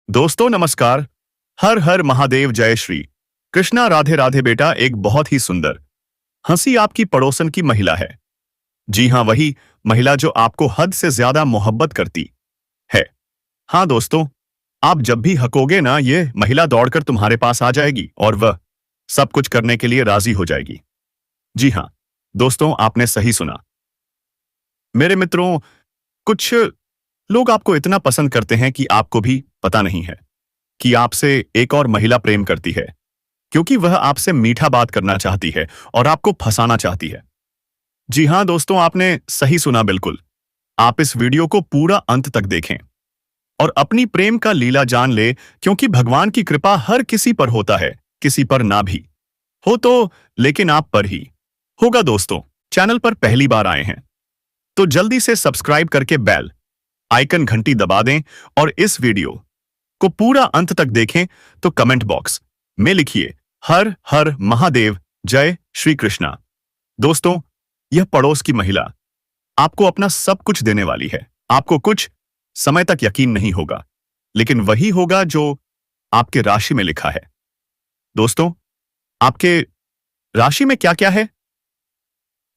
दोस्तों नमस्कार। हर हर महादेव, जय श्री कृष्णा, राधे राधे। बेटा, एक बहुत ही सुंदर हंसी आपकी पड़ोसन की महिला है। जी हाँ, वही महिला जो आपको हद से ज्यादा मोहब्बत करती है। हाँ दोस्तों, आप जब भी हकोगे ना, ये महिला दौड़कर तुम्हारे पास आ जाएगी और वह सब कुछ करने के लिए राजी हो जाएगी। जी हाँ दोस्तों, आपने सही सुना। मेरे मित्रों, कुछ लोग आपको इतना पसंद करते हैं कि आपको भी पता नहीं है कि आपसे एक और महिला प्रेम करती है, क्योंकि वह आपसे मीठा बात करना चाहती है और आपको फंसाना चाहती है। जी हाँ दोस्तों, आपने सही सुना बिल्कुल। आप इस वीडियो को पूरा अंत तक देखें और अपनी प्रेम का लीला जान ले, क्योंकि भगवान की कृपा हर किसी पर होता है, किसी पर ना भी हो तो लेकिन आप पर ही होगा। दोस्तों, चैनल पर पहली बार आए हैं तो जल्दी से सब्सक्राइब करके बेल आइकन घंटी दबा दें और इस वीडियो को पूरा अंत तक देखें। तो कमेंट बॉक्स में लिखिए हर हर महादेव, जय श्री कृष्णा। दोस्तों, यह पड़ोस की महिला आपको अपना सब कुछ देने वाली है। आपको कुछ समय तक यकीन नहीं होगा, लेकिन वही होगा जो आपके राशि में लिखा है। दोस्तों, आपके राशि में क्या क्या है,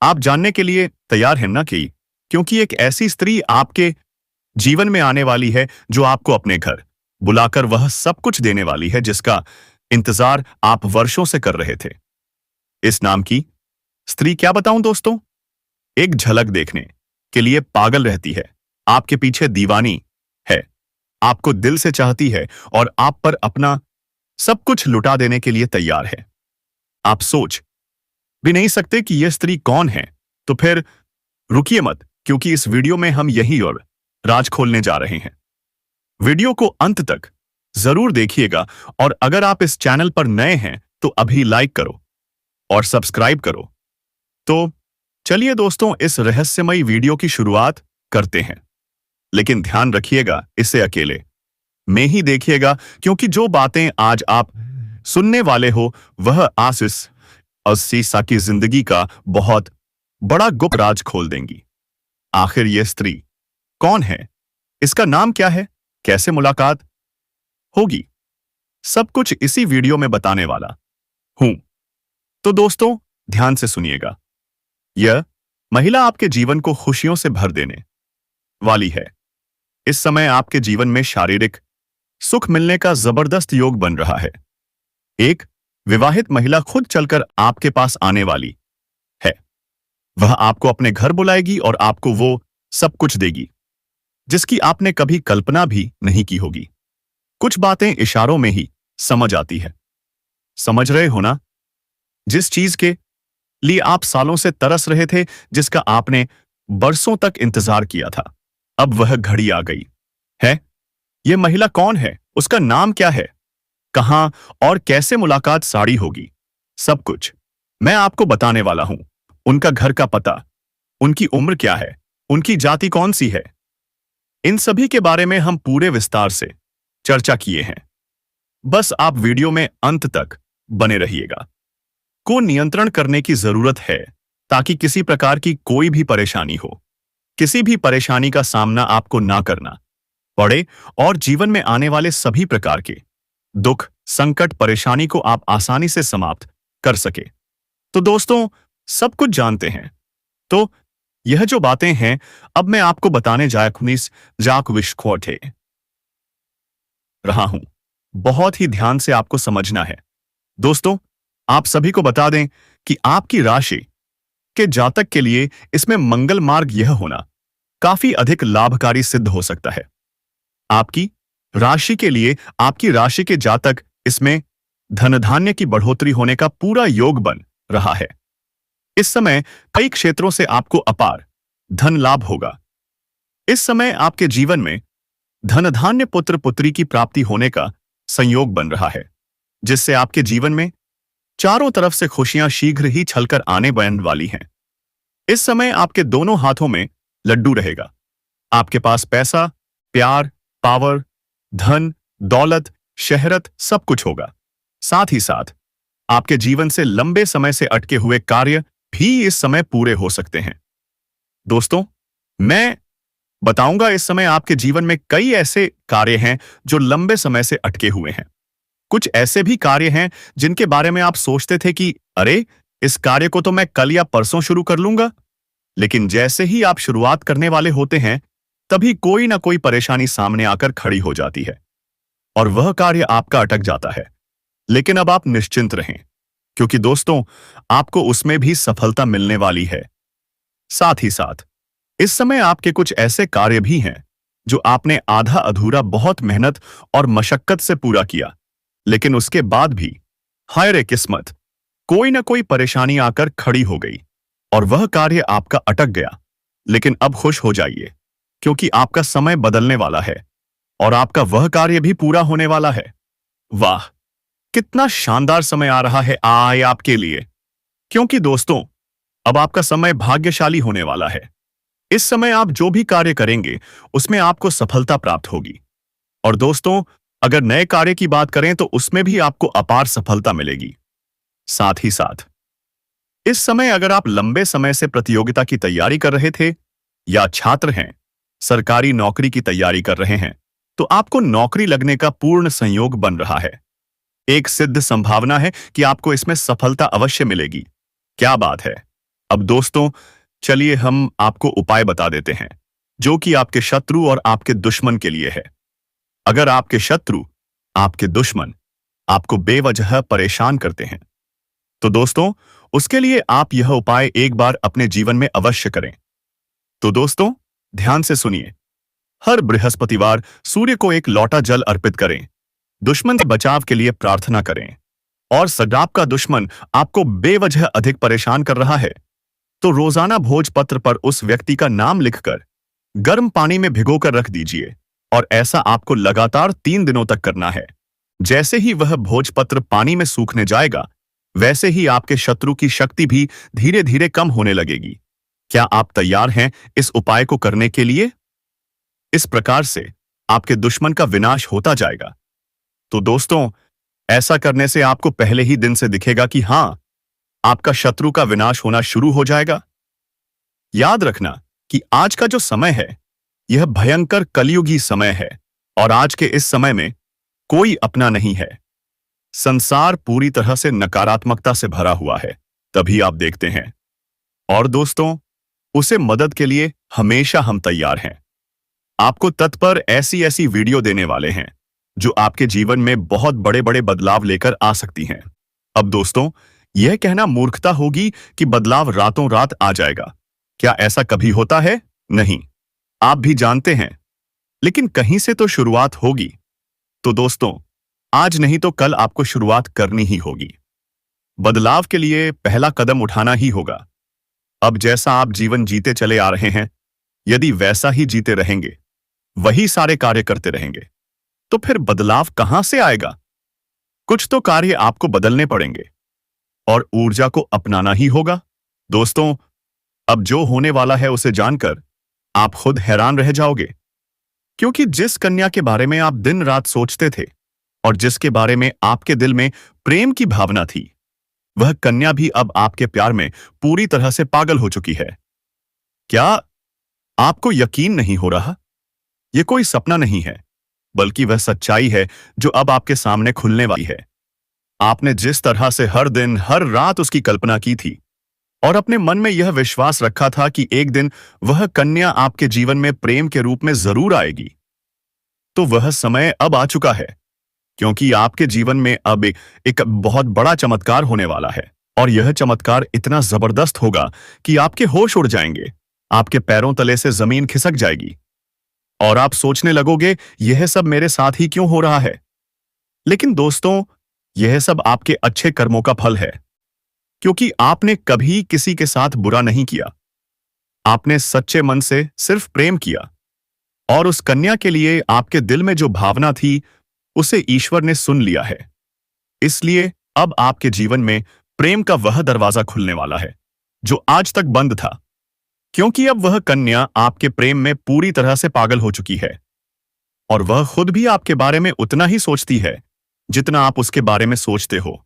आप जानने के लिए तैयार हैं ना? क्योंकि एक ऐसी स्त्री आपके जीवन में आने वाली है जो आपको अपने घर बुलाकर वह सब कुछ देने वाली है जिसका इंतजार आप वर्षों से कर रहे थे। इस नाम की स्त्री, क्या बताऊं दोस्तों, एक झलक देखने के लिए पागल रहती है, आपके पीछे दीवानी है, आपको दिल से चाहती है और आप पर अपना सब कुछ लुटा देने के लिए तैयार है। आप सोच भी नहीं सकते कि यह स्त्री कौन है। तो फिर रुकिए मत, क्योंकि इस वीडियो में हम यही और राज खोलने जा रहे हैं। वीडियो को अंत तक जरूर देखिएगा और अगर आप इस चैनल पर नए हैं तो अभी लाइक करो और सब्सक्राइब करो। तो चलिए दोस्तों, इस रहस्यमयी वीडियो की शुरुआत करते हैं। लेकिन ध्यान रखिएगा, इसे अकेले में ही देखिएगा, क्योंकि जो बातें आज आप सुनने वाले हो वह आशीष और सीसा की जिंदगी का बहुत बड़ा गुप्त राज खोल देंगी। आखिर यह स्त्री कौन है, इसका नाम क्या है, कैसे मुलाकात होगी, सब कुछ इसी वीडियो में बताने वाला हूं। तो दोस्तों, ध्यान से सुनिएगा। यह महिला आपके जीवन को खुशियों से भर देने वाली है। इस समय आपके जीवन में शारीरिक सुख मिलने का जबरदस्त योग बन रहा है। एक विवाहित महिला खुद चलकर आपके पास आने वाली है। वह आपको अपने घर बुलाएगी और आपको वो सब कुछ देगी जिसकी आपने कभी कल्पना भी नहीं की होगी। कुछ बातें इशारों में ही समझ आती है। समझ रहे हो ना? जिस चीज के लिए आप सालों से तरस रहे थे, जिसका आपने बरसों तक इंतजार किया था, अब वह घड़ी आ गई है। यह महिला कौन है, उसका नाम क्या है, कहां और कैसे मुलाकात साड़ी होगी, सब कुछ मैं आपको बताने वाला हूं। उनका घर का पता, उनकी उम्र क्या है, उनकी जाति कौन सी है, इन सभी के बारे में हम पूरे विस्तार से चर्चा किए हैं। बस आप वीडियो में अंत तक बने रहिएगा। को नियंत्रण करने की जरूरत है ताकि किसी प्रकार की कोई भी परेशानी हो, किसी भी परेशानी का सामना आपको ना करना पड़े और जीवन में आने वाले सभी प्रकार के दुख, संकट, परेशानी को आप आसानी से समाप्त कर सके। तो दोस्तों, सब कुछ जानते हैं। तो यह जो बातें हैं अब मैं आपको बताने जाक विश्वकोटे रहा हूं। बहुत ही ध्यान से आपको समझना है। दोस्तों, आप सभी को बता दें कि आपकी राशि के जातक के लिए इसमें मंगल मार्ग यह होना काफी अधिक लाभकारी सिद्ध हो सकता है। आपकी राशि के लिए, आपकी राशि के जातक, इसमें धन धान्य की बढ़ोतरी होने का पूरा योग बन रहा है। इस समय कई क्षेत्रों से आपको अपार धन लाभ होगा। इस समय आपके जीवन में धन धान्य, पुत्र पुत्री की प्राप्ति होने का संयोग बन रहा है, जिससे आपके जीवन में चारों तरफ से खुशियां शीघ्र ही छलकर आने बन वाली हैं। इस समय आपके दोनों हाथों में लड्डू रहेगा। आपके पास पैसा, प्यार, पावर, धन, दौलत, शहरत सब कुछ होगा। साथ ही साथ आपके जीवन से लंबे समय से अटके हुए कार्य भी इस समय पूरे हो सकते हैं। दोस्तों, मैं बताऊंगा इस समय आपके जीवन में कई ऐसे कार्य हैं जो लंबे समय से अटके हुए हैं। कुछ ऐसे भी कार्य हैं जिनके बारे में आप सोचते थे कि अरे, इस कार्य को तो मैं कल या परसों शुरू कर लूंगा। लेकिन जैसे ही आप शुरुआत करने वाले होते हैं, तभी कोई ना कोई परेशानी सामने आकर खड़ी हो जाती है और वह कार्य आपका अटक जाता है। लेकिन अब आप निश्चिंत रहें, क्योंकि दोस्तों, आपको उसमें भी सफलता मिलने वाली है। साथ ही साथ इस समय आपके कुछ ऐसे कार्य भी हैं जो आपने आधा अधूरा बहुत मेहनत और मशक्कत से पूरा किया, लेकिन उसके बाद भी हाय रे किस्मत, कोई ना कोई परेशानी आकर खड़ी हो गई और वह कार्य आपका अटक गया। लेकिन अब खुश हो जाइए, क्योंकि आपका समय बदलने वाला है और आपका वह कार्य भी पूरा होने वाला है। वाह, कितना शानदार समय आ रहा है आए आपके लिए। क्योंकि दोस्तों, अब आपका समय भाग्यशाली होने वाला है। इस समय आप जो भी कार्य करेंगे उसमें आपको सफलता प्राप्त होगी। और दोस्तों, अगर नए कार्य की बात करें तो उसमें भी आपको अपार सफलता मिलेगी। साथ ही साथ इस समय अगर आप लंबे समय से प्रतियोगिता की तैयारी कर रहे थे या छात्र हैं, सरकारी नौकरी की तैयारी कर रहे हैं, तो आपको नौकरी लगने का पूर्ण संयोग बन रहा है। एक सिद्ध संभावना है कि आपको इसमें सफलता अवश्य मिलेगी। क्या बात है। अब दोस्तों, चलिए हम आपको उपाय बता देते हैं जो कि आपके शत्रु और आपके दुश्मन के लिए है। अगर आपके शत्रु, आपके दुश्मन आपको बेवजह परेशान करते हैं, तो दोस्तों, उसके लिए आप यह उपाय एक बार अपने जीवन में अवश्य करें। तो दोस्तों, ध्यान से सुनिए। हर बृहस्पतिवार सूर्य को एक लोटा जल अर्पित करें, दुश्मन से बचाव के लिए प्रार्थना करें। और अगर आपका दुश्मन आपको बेवजह अधिक परेशान कर रहा है, तो रोजाना भोजपत्र पर उस व्यक्ति का नाम लिखकर गर्म पानी में भिगोकर रख दीजिए और ऐसा आपको लगातार 3 दिनों तक करना है। जैसे ही वह भोजपत्र पानी में सूखने जाएगा, वैसे ही आपके शत्रु की शक्ति भी धीरे धीरे कम होने लगेगी। क्या आप तैयार हैं इस उपाय को करने के लिए? इस प्रकार से आपके दुश्मन का विनाश होता जाएगा। तो दोस्तों, ऐसा करने से आपको पहले ही दिन से दिखेगा कि हां, आपका शत्रु का विनाश होना शुरू हो जाएगा। याद रखना कि आज का जो समय है, यह भयंकर कलयुगी समय है और आज के इस समय में कोई अपना नहीं है। संसार पूरी तरह से नकारात्मकता से भरा हुआ है, तभी आप देखते हैं। और दोस्तों, उसे मदद के लिए हमेशा हम तैयार हैं। आपको तत्पर ऐसी ऐसी वीडियो देने वाले हैं जो आपके जीवन में बहुत बड़े बड़े बदलाव लेकर आ सकती हैं। अब दोस्तों, यह कहना मूर्खता होगी कि बदलाव रातों रात आ जाएगा। क्या ऐसा कभी होता है? नहीं, आप भी जानते हैं, लेकिन कहीं से तो शुरुआत होगी। तो दोस्तों, आज नहीं तो कल आपको शुरुआत करनी ही होगी। बदलाव के लिए पहला कदम उठाना ही होगा। अब जैसा आप जीवन जीते चले आ रहे हैं, यदि वैसा ही जीते रहेंगे, वही सारे कार्य करते रहेंगे, तो फिर बदलाव कहां से आएगा? कुछ तो कार्य आपको बदलने पड़ेंगे और ऊर्जा को अपनाना ही होगा। दोस्तों, अब जो होने वाला है उसे जानकर आप खुद हैरान रह जाओगे, क्योंकि जिस कन्या के बारे में आप दिन रात सोचते थे और जिसके बारे में आपके दिल में प्रेम की भावना थी, वह कन्या भी अब आपके प्यार में पूरी तरह से पागल हो चुकी है। क्या आपको यकीन नहीं हो रहा? यह कोई सपना नहीं है, बल्कि वह सच्चाई है जो अब आपके सामने खुलने वाली है। आपने जिस तरह से हर दिन हर रात उसकी कल्पना की थी और अपने मन में यह विश्वास रखा था कि एक दिन वह कन्या आपके जीवन में प्रेम के रूप में जरूर आएगी, तो वह समय अब आ चुका है, क्योंकि आपके जीवन में अब एक बहुत बड़ा चमत्कार होने वाला है। और यह चमत्कार इतना जबरदस्त होगा कि आपके होश उड़ जाएंगे, आपके पैरों तले से जमीन खिसक जाएगी और आप सोचने लगोगे, यह सब मेरे साथ ही क्यों हो रहा है? लेकिन दोस्तों, यह सब आपके अच्छे कर्मों का फल है, क्योंकि आपने कभी किसी के साथ बुरा नहीं किया। आपने सच्चे मन से सिर्फ प्रेम किया और उस कन्या के लिए आपके दिल में जो भावना थी, उसे ईश्वर ने सुन लिया है। इसलिए अब आपके जीवन में प्रेम का वह दरवाजा खुलने वाला है जो आज तक बंद था, क्योंकि अब वह कन्या आपके प्रेम में पूरी तरह से पागल हो चुकी है और वह खुद भी आपके बारे में उतना ही सोचती है जितना आप उसके बारे में सोचते हो।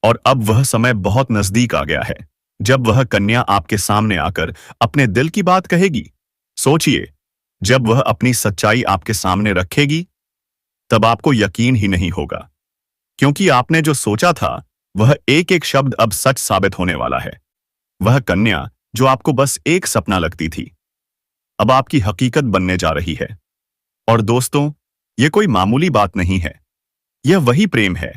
और अब वह समय बहुत नजदीक आ गया है जब वह कन्या आपके सामने आकर अपने दिल की बात कहेगी। सोचिए, जब वह अपनी सच्चाई आपके सामने रखेगी, तब आपको यकीन ही नहीं होगा, क्योंकि आपने जो सोचा था वह एक एक शब्द अब सच साबित होने वाला है। वह कन्या जो आपको बस एक सपना लगती थी, अब आपकी हकीकत बनने जा रही है। और दोस्तों, यह कोई मामूली बात नहीं है। यह वही प्रेम है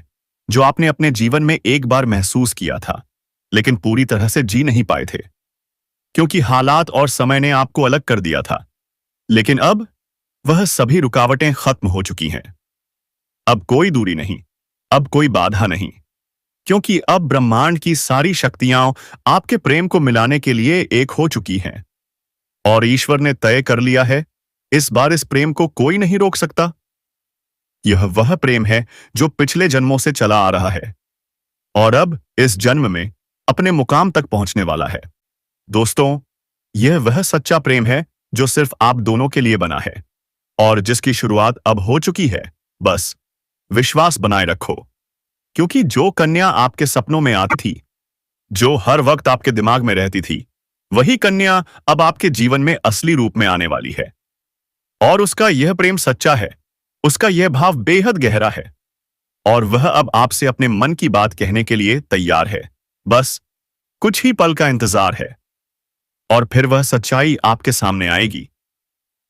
जो आपने अपने जीवन में एक बार महसूस किया था, लेकिन पूरी तरह से जी नहीं पाए थे, क्योंकि हालात और समय ने आपको अलग कर दिया था। लेकिन अब वह सभी रुकावटें खत्म हो चुकी हैं। अब कोई दूरी नहीं, अब कोई बाधा नहीं, क्योंकि अब ब्रह्मांड की सारी शक्तियां आपके प्रेम को मिलाने के लिए एक हो चुकी हैं। और ईश्वर ने तय कर लिया है, इस बार इस प्रेम को कोई नहीं रोक सकता। यह वह प्रेम है जो पिछले जन्मों से चला आ रहा है और अब इस जन्म में अपने मुकाम तक पहुंचने वाला है। दोस्तों, यह वह सच्चा प्रेम है जो सिर्फ आप दोनों के लिए बना है और जिसकी शुरुआत अब हो चुकी है। बस विश्वास बनाए रखो, क्योंकि जो कन्या आपके सपनों में आती थी, जो हर वक्त आपके दिमाग में रहती थी, वही कन्या अब आपके जीवन में असली रूप में आने वाली है। और उसका यह प्रेम सच्चा है, उसका यह भाव बेहद गहरा है और वह अब आपसे अपने मन की बात कहने के लिए तैयार है। बस कुछ ही पल का इंतजार है और फिर वह सच्चाई आपके सामने आएगी,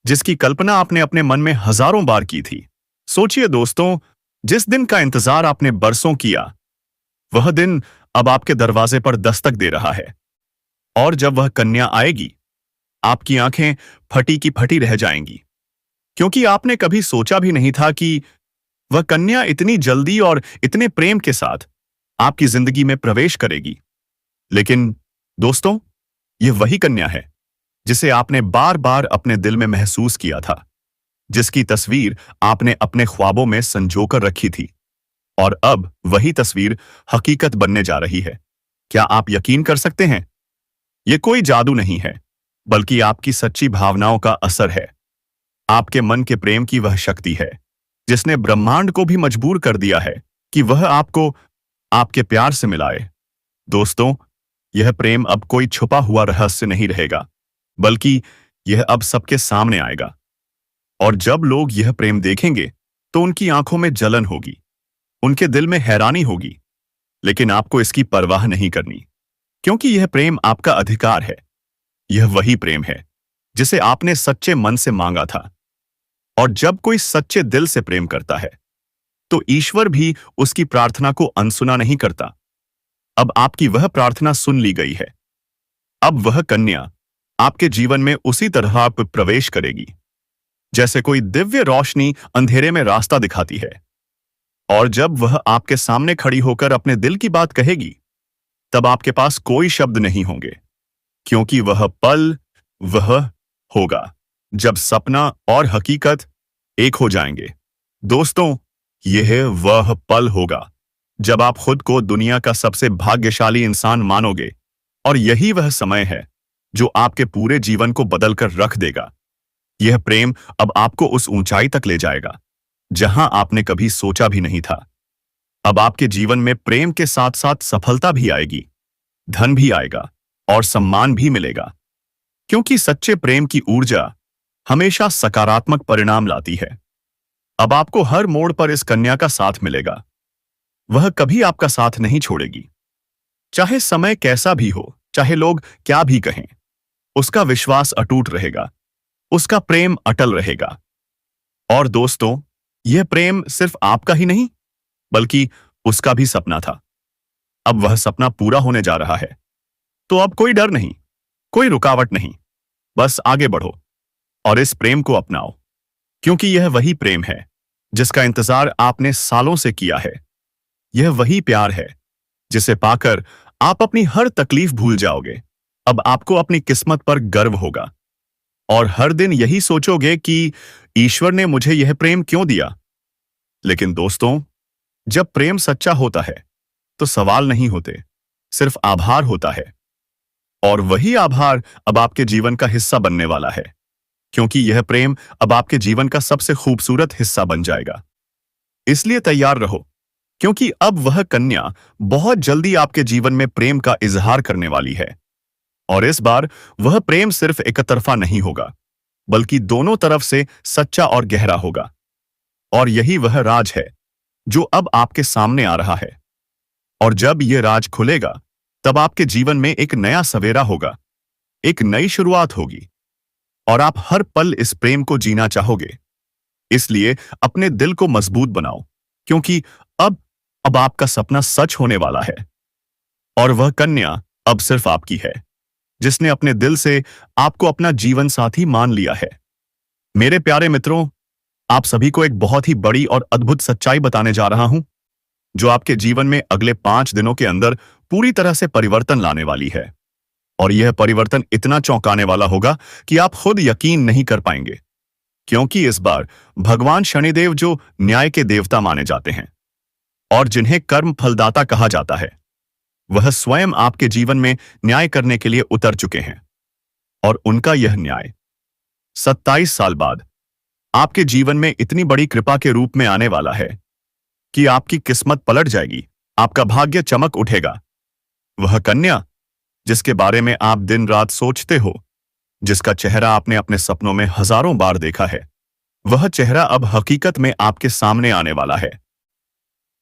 जिसकी कल्पना आपने अपने मन में हजारों बार की थी। सोचिए दोस्तों, जिस दिन का इंतजार आपने बरसों किया, वह दिन अब आपके दरवाजे पर दस्तक दे रहा है। और जब वह कन्या आएगी, आपकी आंखें फटी की फटी रह जाएंगी, क्योंकि आपने कभी सोचा भी नहीं था कि वह कन्या इतनी जल्दी और इतने प्रेम के साथ आपकी जिंदगी में प्रवेश करेगी। लेकिन दोस्तों, यह वही कन्या है जिसे आपने बार बार अपने दिल में महसूस किया था, जिसकी तस्वीर आपने अपने ख्वाबों में संजोकर रखी थी और अब वही तस्वीर हकीकत बनने जा रही है। क्या आप यकीन कर सकते हैं? यह कोई जादू नहीं है, बल्कि आपकी सच्ची भावनाओं का असर है। आपके मन के प्रेम की वह शक्ति है जिसने ब्रह्मांड को भी मजबूर कर दिया है कि वह आपको आपके प्यार से मिलाए। दोस्तों, यह प्रेम अब कोई छुपा हुआ रहस्य नहीं रहेगा, बल्कि यह अब सबके सामने आएगा। और जब लोग यह प्रेम देखेंगे तो उनकी आंखों में जलन होगी, उनके दिल में हैरानी होगी, लेकिन आपको इसकी परवाह नहीं करनी, क्योंकि यह प्रेम आपका अधिकार है। यह वही प्रेम है जिसे आपने सच्चे मन से मांगा था। और जब कोई सच्चे दिल से प्रेम करता है, तो ईश्वर भी उसकी प्रार्थना को अनसुना नहीं करता। अब आपकी वह प्रार्थना सुन ली गई है। अब वह कन्या आपके जीवन में उसी तरह आप प्रवेश करेगी, जैसे कोई दिव्य रोशनी अंधेरे में रास्ता दिखाती है। और जब वह आपके सामने खड़ी होकर अपने दिल की बात कहेगी, तब आपके पास कोई शब्द नहीं होंगे, क्योंकि वह पल वह होगा जब सपना और हकीकत एक हो जाएंगे। दोस्तों, यह वह पल होगा जब आप खुद को दुनिया का सबसे भाग्यशाली इंसान मानोगे, और यही वह समय है जो आपके पूरे जीवन को बदलकर रख देगा। यह प्रेम अब आपको उस ऊंचाई तक ले जाएगा जहां आपने कभी सोचा भी नहीं था। अब आपके जीवन में प्रेम के साथ साथ सफलता भी आएगी, धन भी आएगा और सम्मान भी मिलेगा, क्योंकि सच्चे प्रेम की ऊर्जा हमेशा सकारात्मक परिणाम लाती है। अब आपको हर मोड़ पर इस कन्या का साथ मिलेगा। वह कभी आपका साथ नहीं छोड़ेगी, चाहे समय कैसा भी हो, चाहे लोग क्या भी कहें। उसका विश्वास अटूट रहेगा, उसका प्रेम अटल रहेगा। और दोस्तों, यह प्रेम सिर्फ आपका ही नहीं, बल्कि उसका भी सपना था। अब वह सपना पूरा होने जा रहा है। तो अब कोई डर नहीं, कोई रुकावट नहीं, बस आगे बढ़ो और इस प्रेम को अपनाओ, क्योंकि यह वही प्रेम है जिसका इंतजार आपने सालों से किया है। यह वही प्यार है जिसे पाकर आप अपनी हर तकलीफ भूल जाओगे। अब आपको अपनी किस्मत पर गर्व होगा और हर दिन यही सोचोगे कि ईश्वर ने मुझे यह प्रेम क्यों दिया। लेकिन दोस्तों, जब प्रेम सच्चा होता है तो सवाल नहीं होते, सिर्फ आभार होता है। और वही आभार अब आपके जीवन का हिस्सा बनने वाला है, क्योंकि यह प्रेम अब आपके जीवन का सबसे खूबसूरत हिस्सा बन जाएगा। इसलिए तैयार रहो, क्योंकि अब वह कन्या बहुत जल्दी आपके जीवन में प्रेम का इजहार करने वाली है। और इस बार वह प्रेम सिर्फ एक तरफा नहीं होगा, बल्कि दोनों तरफ से सच्चा और गहरा होगा। और यही वह राज है जो अब आपके सामने आ रहा है। और जब यह राज खुलेगा, तब आपके जीवन में एक नया सवेरा होगा, एक नई शुरुआत होगी, और आप हर पल इस प्रेम को जीना चाहोगे। इसलिए अपने दिल को मजबूत बनाओ, क्योंकि अब अब आपका सपना सच होने वाला है। और वह कन्या अब सिर्फ आपकी है, जिसने अपने दिल से आपको अपना जीवन साथी मान लिया है। मेरे प्यारे मित्रों, आप सभी को एक बहुत ही बड़ी और अद्भुत सच्चाई बताने जा रहा हूं, जो आपके जीवन में अगले 5 दिनों के अंदर पूरी तरह से परिवर्तन लाने वाली है। और यह परिवर्तन इतना चौंकाने वाला होगा कि आप खुद यकीन नहीं कर पाएंगे, क्योंकि इस बार भगवान शनिदेव, जो न्याय के देवता माने जाते हैं और जिन्हें कर्म फलदाता कहा जाता है, वह स्वयं आपके जीवन में न्याय करने के लिए उतर चुके हैं। और उनका यह न्याय 27 साल बाद आपके जीवन में इतनी बड़ी कृपा के रूप में आने वाला है कि आपकी किस्मत पलट जाएगी, आपका भाग्य चमक उठेगा। वह कन्या जिसके बारे में आप दिन रात सोचते हो, जिसका चेहरा आपने अपने सपनों में हजारों बार देखा है, वह चेहरा अब हकीकत में आपके सामने आने वाला है।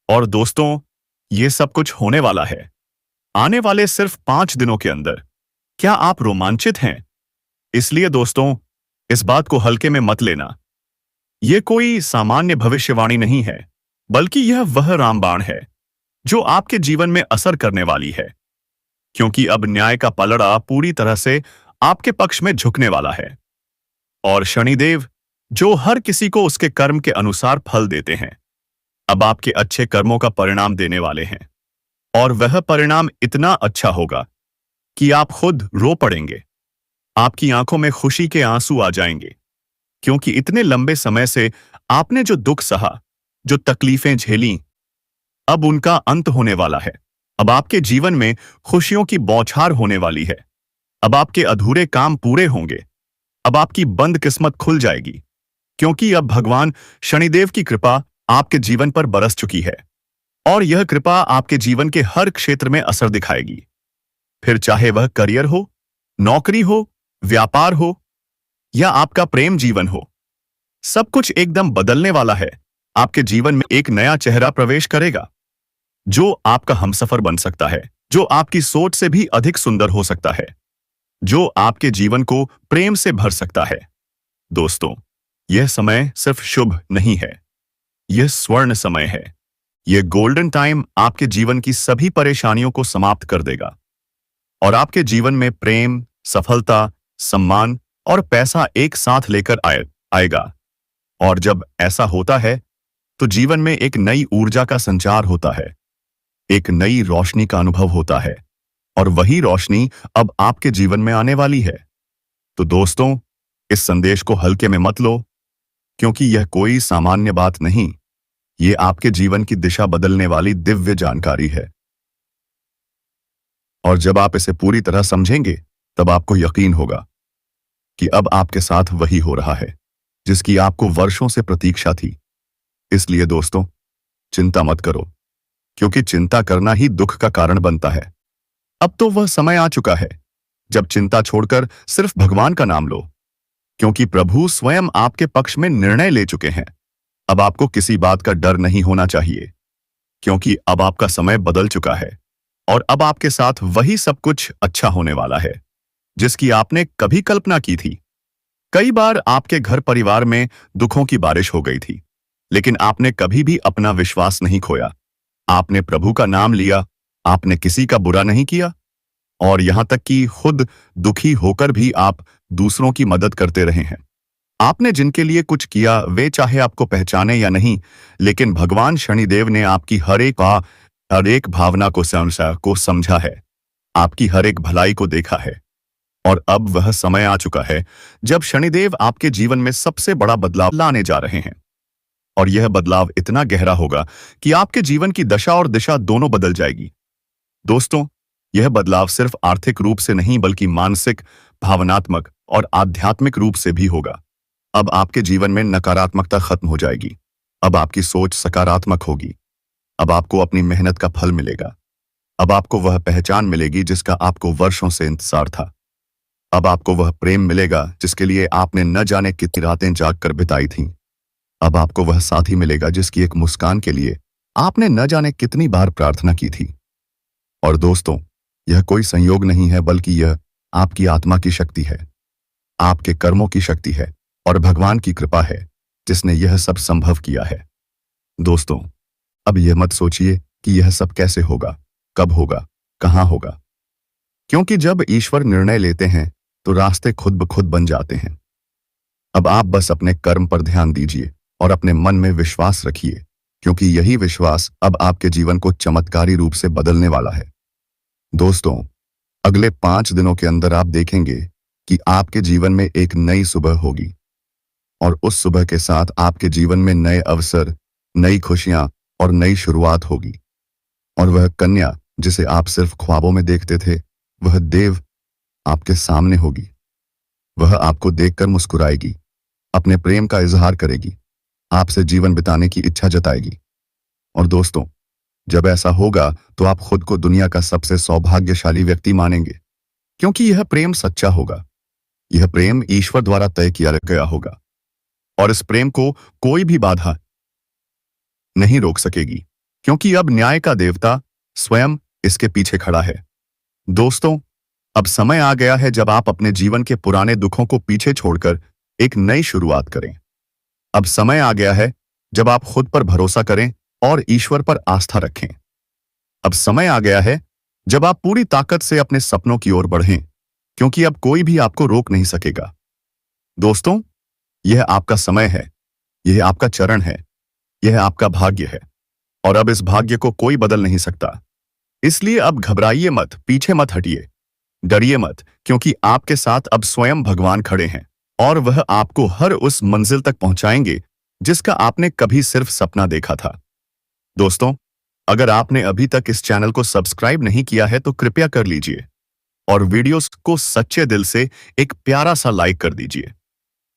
और दोस्तों, ये सब कुछ होने वाला है आने वाले सिर्फ 5 दिनों के अंदर। क्या आप रोमांचित हैं? इसलिए दोस्तों, इस बात को हल्के में मत लेना। यह कोई सामान्य भविष्यवाणी नहीं है, बल्कि यह वह रामबाण है जो आपके जीवन में असर करने वाली है, क्योंकि अब न्याय का पलड़ा पूरी तरह से आपके पक्ष में झुकने वाला है। और शनिदेव, जो हर किसी को उसके कर्म के अनुसार फल देते हैं, अब आपके अच्छे कर्मों का परिणाम देने वाले हैं। और वह परिणाम इतना अच्छा होगा कि आप खुद रो पड़ेंगे। आपकी आंखों में खुशी के आंसू आ जाएंगे, क्योंकि इतने लंबे समय से आपने जो दुख सहा, जो तकलीफें झेली, अब उनका अंत होने वाला है। अब आपके जीवन में खुशियों की बौछार होने वाली है। अब आपके अधूरे काम पूरे होंगे। अब आपकी बंद किस्मत खुल जाएगी, क्योंकि अब भगवान शनिदेव की कृपा आपके जीवन पर बरस चुकी है। और यह कृपा आपके जीवन के हर क्षेत्र में असर दिखाएगी। फिर चाहे वह करियर हो, नौकरी हो, व्यापार हो, या आपका प्रेम जीवन हो, सब कुछ एकदम बदलने वाला है। आपके जीवन में एक नया चेहरा प्रवेश करेगा, जो आपका हमसफर बन सकता है, जो आपकी सोच से भी अधिक सुंदर हो सकता है, जो आपके जीवन को प्रेम से भर सकता है। दोस्तों, यह समय सिर्फ शुभ नहीं है, यह स्वर्ण समय है। यह गोल्डन टाइम आपके जीवन की सभी परेशानियों को समाप्त कर देगा, और आपके जीवन में प्रेम, सफलता, सम्मान और पैसा एक साथ लेकर आएगा। और जब ऐसा होता है, तो जीवन में एक नई ऊर्जा का संचार होता है, एक नई रोशनी का अनुभव होता है, और वही रोशनी अब आपके जीवन में आने वाली है। तो दोस्तों, इस संदेश को हल्के में मत लो, क्योंकि यह कोई सामान्य बात नहीं, ये आपके जीवन की दिशा बदलने वाली दिव्य जानकारी है। और जब आप इसे पूरी तरह समझेंगे, तब आपको यकीन होगा कि अब आपके साथ वही हो रहा है जिसकी आपको वर्षों से प्रतीक्षा थी। इसलिए दोस्तों, चिंता मत करो, क्योंकि चिंता करना ही दुख का कारण बनता है। अब तो वह समय आ चुका है जब चिंता छोड़कर सिर्फ भगवान का नाम लो, क्योंकि प्रभु स्वयं आपके पक्ष में निर्णय ले चुके हैं। अब आपको किसी बात का डर नहीं होना चाहिए, क्योंकि अब आपका समय बदल चुका है, और अब आपके साथ वही सब कुछ अच्छा होने वाला है जिसकी आपने कभी कल्पना की थी। कई बार आपके घर परिवार में दुखों की बारिश हो गई थी, लेकिन आपने कभी भी अपना विश्वास नहीं खोया। आपने प्रभु का नाम लिया, आपने किसी का बुरा नहीं किया, और यहां तक कि खुद दुखी होकर भी आप दूसरों की मदद करते रहे हैं। आपने जिनके लिए कुछ किया, वे चाहे आपको पहचाने या नहीं, लेकिन भगवान शनिदेव ने आपकी हर एक भावना को समझा है, आपकी हर एक भलाई को देखा है। और अब वह समय आ चुका है जब शनिदेव आपके जीवन में सबसे बड़ा बदलाव लाने जा रहे हैं। और यह बदलाव इतना गहरा होगा कि आपके जीवन की दशा और दिशा दोनों बदल जाएगी। दोस्तों, यह बदलाव सिर्फ आर्थिक रूप से नहीं, बल्कि मानसिक, भावनात्मक और आध्यात्मिक रूप से भी होगा। अब आपके जीवन में नकारात्मकता खत्म हो जाएगी। अब आपकी सोच सकारात्मक होगी। अब आपको अपनी मेहनत का फल मिलेगा। अब आपको वह पहचान मिलेगी जिसका आपको वर्षों से इंतजार था। अब आपको वह प्रेम मिलेगा जिसके लिए आपने न जाने कितनी रातें जागकर बिताई थीं। अब आपको वह साथी मिलेगा जिसकी एक मुस्कान के लिए आपने न जाने कितनी बार प्रार्थना की थी। और दोस्तों, यह कोई संयोग नहीं है बल्कि यह आपकी आत्मा की शक्ति है, आपके कर्मों की शक्ति है और भगवान की कृपा है जिसने यह सब संभव किया है। दोस्तों, अब यह मत सोचिए कि यह सब कैसे होगा, कब होगा, कहाँ होगा, क्योंकि जब ईश्वर निर्णय लेते हैं तो रास्ते खुद ब खुद बन जाते हैं। अब आप बस अपने कर्म पर ध्यान दीजिए और अपने मन में विश्वास रखिए, क्योंकि यही विश्वास अब आपके जीवन को चमत्कारी रूप से बदलने वाला है। दोस्तों, अगले 5 दिनों के अंदर आप देखेंगे कि आपके जीवन में एक नई सुबह होगी और उस सुबह के साथ आपके जीवन में नए अवसर, नई खुशियां और नई शुरुआत होगी। और वह कन्या जिसे आप सिर्फ ख्वाबों में देखते थे, वह देव आपके सामने होगी। वह आपको देखकर मुस्कुराएगी, अपने प्रेम का इजहार करेगी, आपसे जीवन बिताने की इच्छा जताएगी। और दोस्तों, जब ऐसा होगा तो आप खुद को दुनिया का सबसे सौभाग्यशाली व्यक्ति मानेंगे, क्योंकि यह प्रेम सच्चा होगा। यह प्रेम ईश्वर द्वारा तय किया गया होगा और इस प्रेम को कोई भी बाधा नहीं रोक सकेगी, क्योंकि अब न्याय का देवता स्वयं इसके पीछे खड़ा है। दोस्तों, अब समय आ गया है जब आप अपने जीवन के पुराने दुखों को पीछे छोड़कर एक नई शुरुआत करें। अब समय आ गया है जब आप खुद पर भरोसा करें और ईश्वर पर आस्था रखें। अब समय आ गया है जब आप पूरी ताकत से अपने सपनों की ओर बढ़ें, क्योंकि अब कोई भी आपको रोक नहीं सकेगा। दोस्तों, यह आपका समय है, यह आपका चरण है, यह आपका भाग्य है और अब इस भाग्य को कोई बदल नहीं सकता। इसलिए अब घबराइए मत, पीछे मत हटिए, डरिए मत, क्योंकि आपके साथ अब स्वयं भगवान खड़े हैं और वह आपको हर उस मंजिल तक पहुंचाएंगे जिसका आपने कभी सिर्फ सपना देखा था। दोस्तों, अगर आपने अभी तक इस चैनल को सब्सक्राइब नहीं किया है तो कृपया कर लीजिए और वीडियोस को सच्चे दिल से एक प्यारा सा लाइक कर दीजिए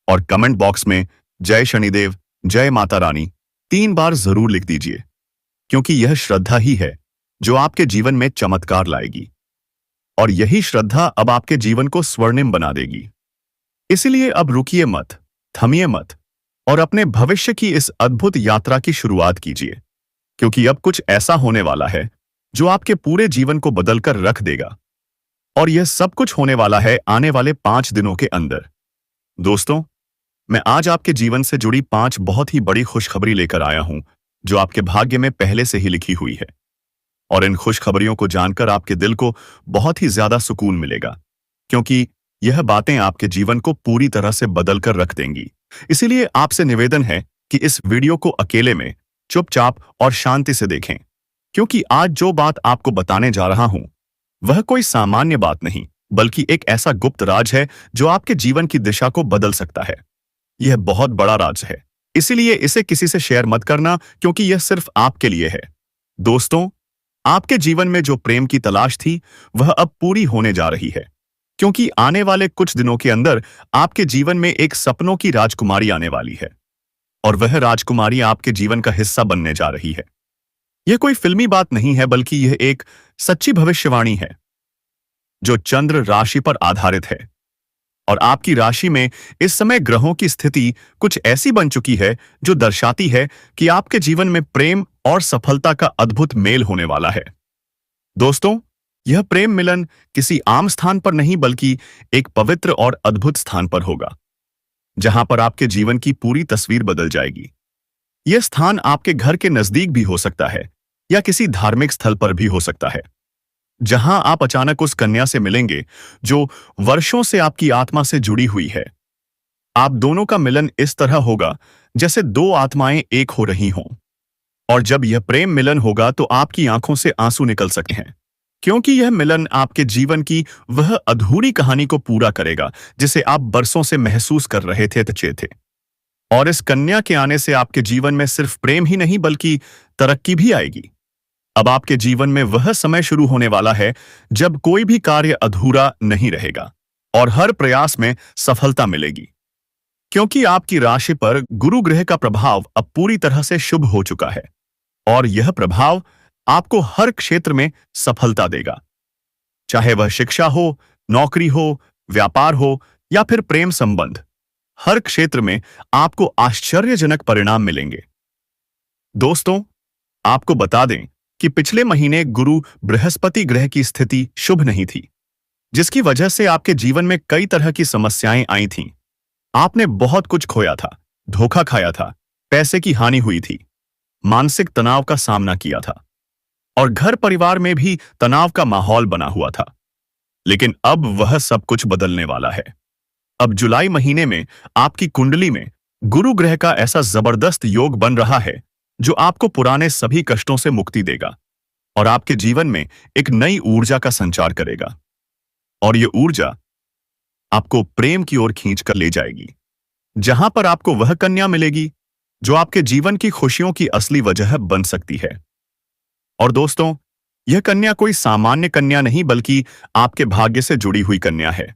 और कमेंट बॉक्स में जय शनिदेव, जय माता रानी 3 बार जरूर लिख दीजिए, क्योंकि यह श्रद्धा ही है जो आपके जीवन में चमत्कार लाएगी और यही श्रद्धा अब आपके जीवन को स्वर्णिम बना देगी। इसलिए अब रुकिए मत, थमिए मत और अपने भविष्य की इस अद्भुत यात्रा की शुरुआत कीजिए, क्योंकि अब कुछ ऐसा होने वाला है जो आपके पूरे जीवन को बदलकर रख देगा और यह सब कुछ होने वाला है आने वाले 5 दिनों के अंदर। दोस्तों, मैं आज आपके जीवन से जुड़ी 5 बहुत ही बड़ी खुशखबरी लेकर आया हूं जो आपके भाग्य में पहले से ही लिखी हुई है और इन खुशखबरियों को जानकर आपके दिल को बहुत ही ज्यादा सुकून मिलेगा, क्योंकि यह बातें आपके जीवन को पूरी तरह से बदलकर रख देंगी। इसीलिए आपसे निवेदन है कि इस वीडियो को अकेले में चुपचाप और शांति से देखें, क्योंकि आज जो बात आपको बताने जा रहा हूं वह कोई सामान्य बात नहीं, बल्कि एक ऐसा गुप्त राज है जो आपके जीवन की दिशा को बदल सकता है। यह बहुत बड़ा राज है, इसीलिए इसे किसी से शेयर मत करना, क्योंकि यह सिर्फ आपके लिए है। दोस्तों, आपके जीवन में जो प्रेम की तलाश थी वह अब पूरी होने जा रही है, क्योंकि आने वाले कुछ दिनों के अंदर आपके जीवन में एक सपनों की राजकुमारी आने वाली है और वह राजकुमारी आपके जीवन का हिस्सा बनने जा रही है। यह कोई फिल्मी बात नहीं है, बल्कि यह एक सच्ची भविष्यवाणी है जो चंद्र राशि पर आधारित है और आपकी राशि में इस समय ग्रहों की स्थिति कुछ ऐसी बन चुकी है जो दर्शाती है कि आपके जीवन में प्रेम और सफलता का अद्भुत मेल होने वाला है। दोस्तों, यह प्रेम मिलन किसी आम स्थान पर नहीं बल्कि एक पवित्र और अद्भुत स्थान पर होगा, जहां पर आपके जीवन की पूरी तस्वीर बदल जाएगी। यह स्थान आपके घर के नजदीक भी हो सकता है या किसी धार्मिक स्थल पर भी हो सकता है, जहां आप अचानक उस कन्या से मिलेंगे जो वर्षों से आपकी आत्मा से जुड़ी हुई है। आप दोनों का मिलन इस तरह होगा जैसे 2 आत्माएं एक हो रही हों, और जब यह प्रेम मिलन होगा तो आपकी आंखों से आंसू निकल सकते हैं, क्योंकि यह मिलन आपके जीवन की वह अधूरी कहानी को पूरा करेगा जिसे आप बरसों से महसूस कर रहे थे। और इस कन्या के आने से आपके जीवन में सिर्फ प्रेम ही नहीं बल्कि तरक्की भी आएगी। अब आपके जीवन में वह समय शुरू होने वाला है जब कोई भी कार्य अधूरा नहीं रहेगा और हर प्रयास में सफलता मिलेगी, क्योंकि आपकी राशि पर गुरु ग्रह का प्रभाव अब पूरी तरह से शुभ हो चुका है और यह प्रभाव आपको हर क्षेत्र में सफलता देगा, चाहे वह शिक्षा हो, नौकरी हो, व्यापार हो या फिर प्रेम संबंध, हर क्षेत्र में आपको आश्चर्यजनक परिणाम मिलेंगे। दोस्तों, आपको बता दें कि पिछले महीने गुरु बृहस्पति ग्रह की स्थिति शुभ नहीं थी, जिसकी वजह से आपके जीवन में कई तरह की समस्याएं आई थीं। आपने बहुत कुछ खोया था, धोखा खाया था, पैसे की हानि हुई थी, मानसिक तनाव का सामना किया था और घर परिवार में भी तनाव का माहौल बना हुआ था। लेकिन अब वह सब कुछ बदलने वाला है। अब जुलाई महीने में आपकी कुंडली में गुरु ग्रह का ऐसा जबरदस्त योग बन रहा है जो आपको पुराने सभी कष्टों से मुक्ति देगा और आपके जीवन में एक नई ऊर्जा का संचार करेगा। और ये ऊर्जा आपको प्रेम की ओर खींच कर ले जाएगी, जहां पर आपको वह कन्या मिलेगी जो आपके जीवन की खुशियों की असली वजह बन सकती है। और दोस्तों, यह कन्या कोई सामान्य कन्या नहीं बल्कि आपके भाग्य से जुड़ी हुई कन्या है,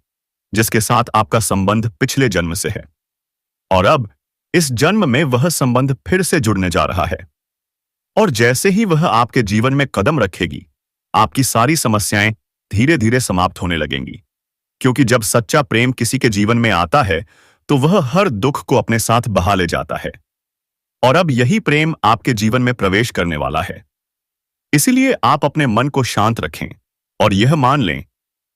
जिसके साथ आपका संबंध पिछले जन्म से है और अब इस जन्म में वह संबंध फिर से जुड़ने जा रहा है। और जैसे ही वह आपके जीवन में कदम रखेगी, आपकी सारी समस्याएं धीरे धीरे समाप्त होने लगेंगी, क्योंकि जब सच्चा प्रेम किसी के जीवन में आता है तो वह हर दुख को अपने साथ बहा ले जाता है। और अब यही प्रेम आपके जीवन में प्रवेश करने वाला है। इसीलिए आप अपने मन को शांत रखें और यह मान लें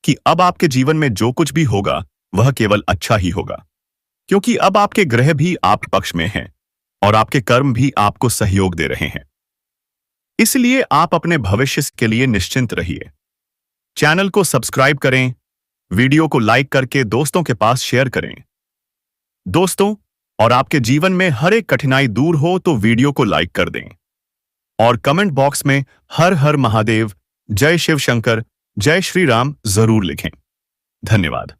कि अब आपके जीवन में जो कुछ भी होगा वह केवल अच्छा ही होगा, क्योंकि अब आपके ग्रह भी आप पक्ष में हैं और आपके कर्म भी आपको सहयोग दे रहे हैं। इसलिए आप अपने भविष्य के लिए निश्चिंत रहिए। चैनल को सब्सक्राइब करें, वीडियो को लाइक करके दोस्तों के पास शेयर करें। दोस्तों, और आपके जीवन में हर एक कठिनाई दूर हो तो वीडियो को लाइक कर दें और कमेंट बॉक्स में हर हर महादेव, जय शिव शंकर, जय श्री राम जरूर लिखें। धन्यवाद।